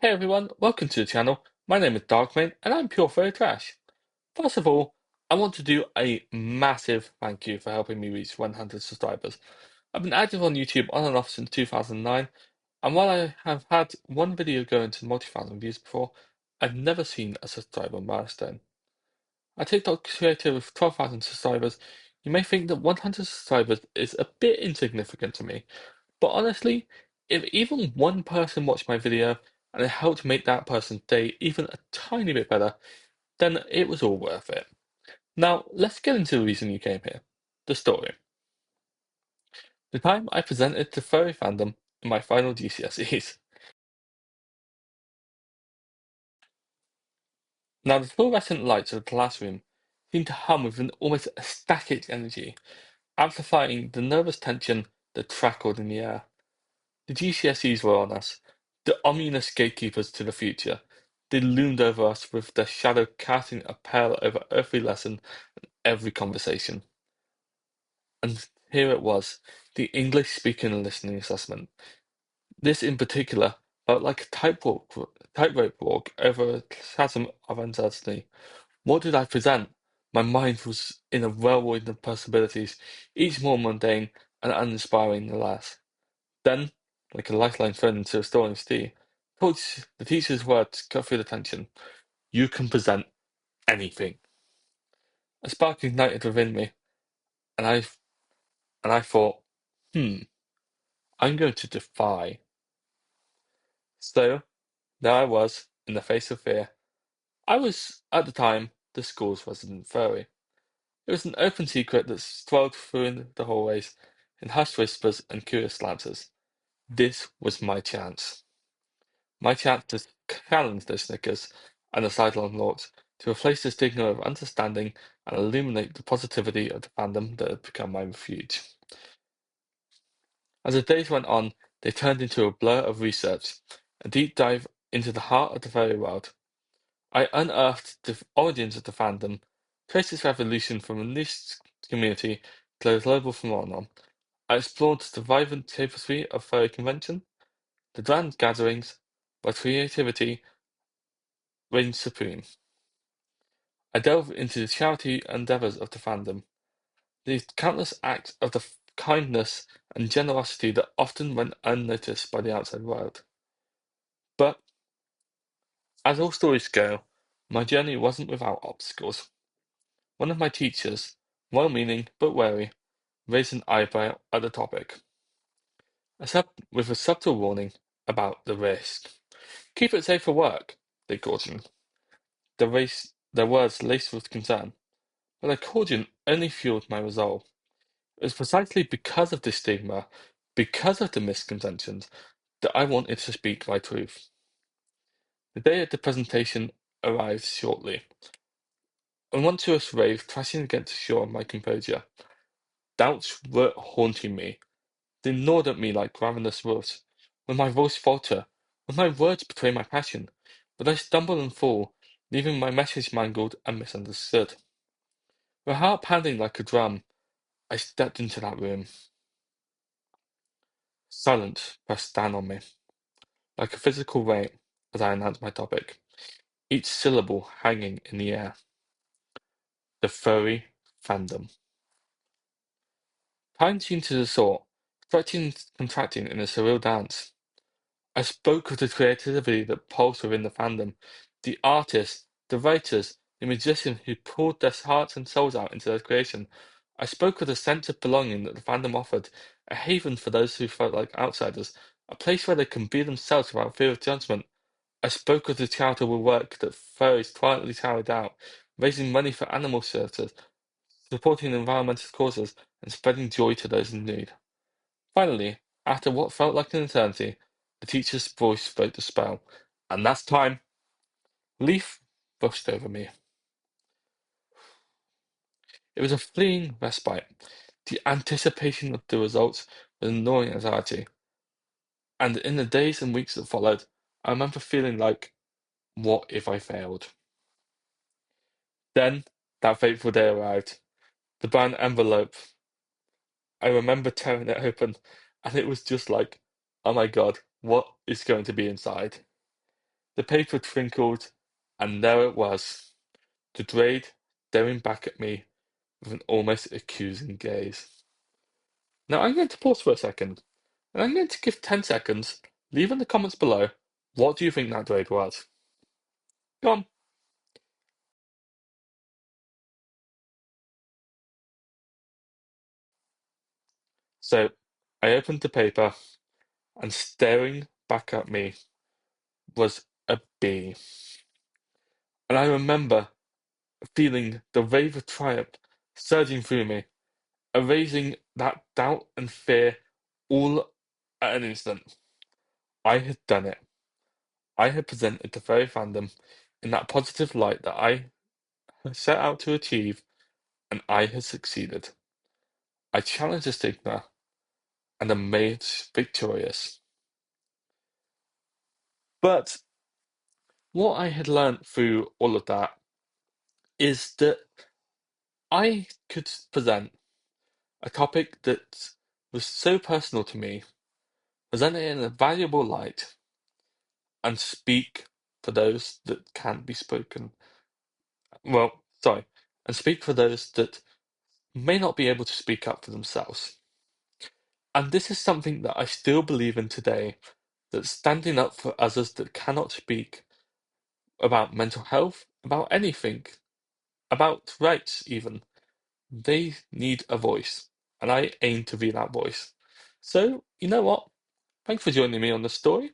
Hey everyone, welcome to the channel. My name is Darkman and I'm pure furry trash. First of all, I want to do a massive thank you for helping me reach 100 subscribers. I've been active on YouTube on and off since 2009, and while I have had one video go into multi-thousand views before, I've never seen a subscriber milestone. A TikTok creator with 12,000 subscribers, you may think that 100 subscribers is a bit insignificant to me, but honestly, if even one person watched my video and it helped make that person's day even a tiny bit better, then it was all worth it. Now, let's get into the reason you came here. The story. The time I presented to furry fandom in my final GCSEs. Now, the fluorescent lights of the classroom seemed to hum with an almost ecstatic energy, amplifying the nervous tension that trackled in the air. The GCSEs were on us, the ominous gatekeepers to the future. They loomed over us with their shadow casting a pall over every lesson, every conversation. And here it was, the English speaking and listening assessment. This in particular felt like a tightrope walk over a chasm of uncertainty. What did I present? My mind was in a whirlwind of possibilities, each more mundane and uninspiring than the last. Then, like a lifeline thrown into a storming sea, the teacher's words cut through the tension. You can present anything. A spark ignited within me, and I thought, I'm going to defy. So there I was, in the face of fear. I was, at the time, the school's resident furry. It was an open secret that swirled through in the hallways, in hushed whispers and curious glances. This was my chance. My chance to challenge the Snickers and the sideline lords, to replace the stigma of understanding and illuminate the positivity of the fandom that had become my refuge. As the days went on, they turned into a blur of research, a deep dive into the heart of the fairy world. I unearthed the origins of the fandom, traced its evolution from a niche community to a global phenomenon. I explored the vibrant tapestry of furry convention, the grand gatherings, where creativity reigned supreme. I delve into the charity endeavors of the fandom, the countless acts of kindness and generosity that often went unnoticed by the outside world. But, as all stories go, my journey wasn't without obstacles. One of my teachers, well-meaning but wary, raised an eyebrow at the topic, with a subtle warning about the risk. Keep it safe for work, they cautioned, their words laced with concern. But their caution only fueled my resolve. It was precisely because of this stigma, because of the misconceptions, that I wanted to speak my truth. The day of the presentation arrived shortly. A monstrous wave crashing against the shore of my composure. Doubts were haunting me. They gnawed at me like ravenous wolves. Would my voice falter? Would my words betray my passion? Would I stumble and fall, leaving my message mangled and misunderstood? With a heart pounding like a drum, I stepped into that room. Silence pressed down on me, like a physical weight, as I announced my topic, each syllable hanging in the air. The furry fandom. Time seemed to distort, stretching and contracting in a surreal dance. I spoke of the creativity that pulsed within the fandom, the artists, the writers, the musicians who poured their hearts and souls out into their creation. I spoke of the sense of belonging that the fandom offered, a haven for those who felt like outsiders, a place where they can be themselves without fear of judgment. I spoke of the charitable work that furries quietly carried out, raising money for animal shelters, supporting environmental causes, and spreading joy to those in need. Finally, after what felt like an eternity, the teacher's voice broke the spell. And that's time. Relief rushed over me. It was a fleeting respite. The anticipation of the results was a gnawing anxiety. And in the days and weeks that followed, I remember feeling like, what if I failed? Then, that fateful day arrived. The brown envelope. I remember tearing it open, and it was just like, oh my god, what is going to be inside? The paper twinkled, and there it was, the Drade staring back at me with an almost accusing gaze. Now I'm going to pause for a second, and I'm going to give 10 seconds. Leave in the comments below, what do you think that Drade was? Go on. So, I opened the paper, and staring back at me was a bee. And I remember feeling the wave of triumph surging through me, erasing that doubt and fear all at an instant. I had done it. I had presented the furry fandom in that positive light that I had set out to achieve, and I had succeeded. I challenged the stigma and emerged victorious. But what I had learnt through all of that is that I could present a topic that was so personal to me, present it in a valuable light, and speak for those that can't be spoken. Well, sorry, and speak for those that may not be able to speak up for themselves. And this is something that I still believe in today, that standing up for others that cannot speak about mental health, about anything, about rights even, they need a voice. And I aim to be that voice. So, you know what? Thanks for joining me on the story.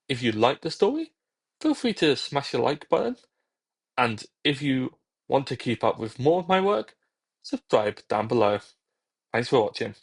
If you like the story, feel free to smash the like button. And if you want to keep up with more of my work, subscribe down below. Thanks for watching.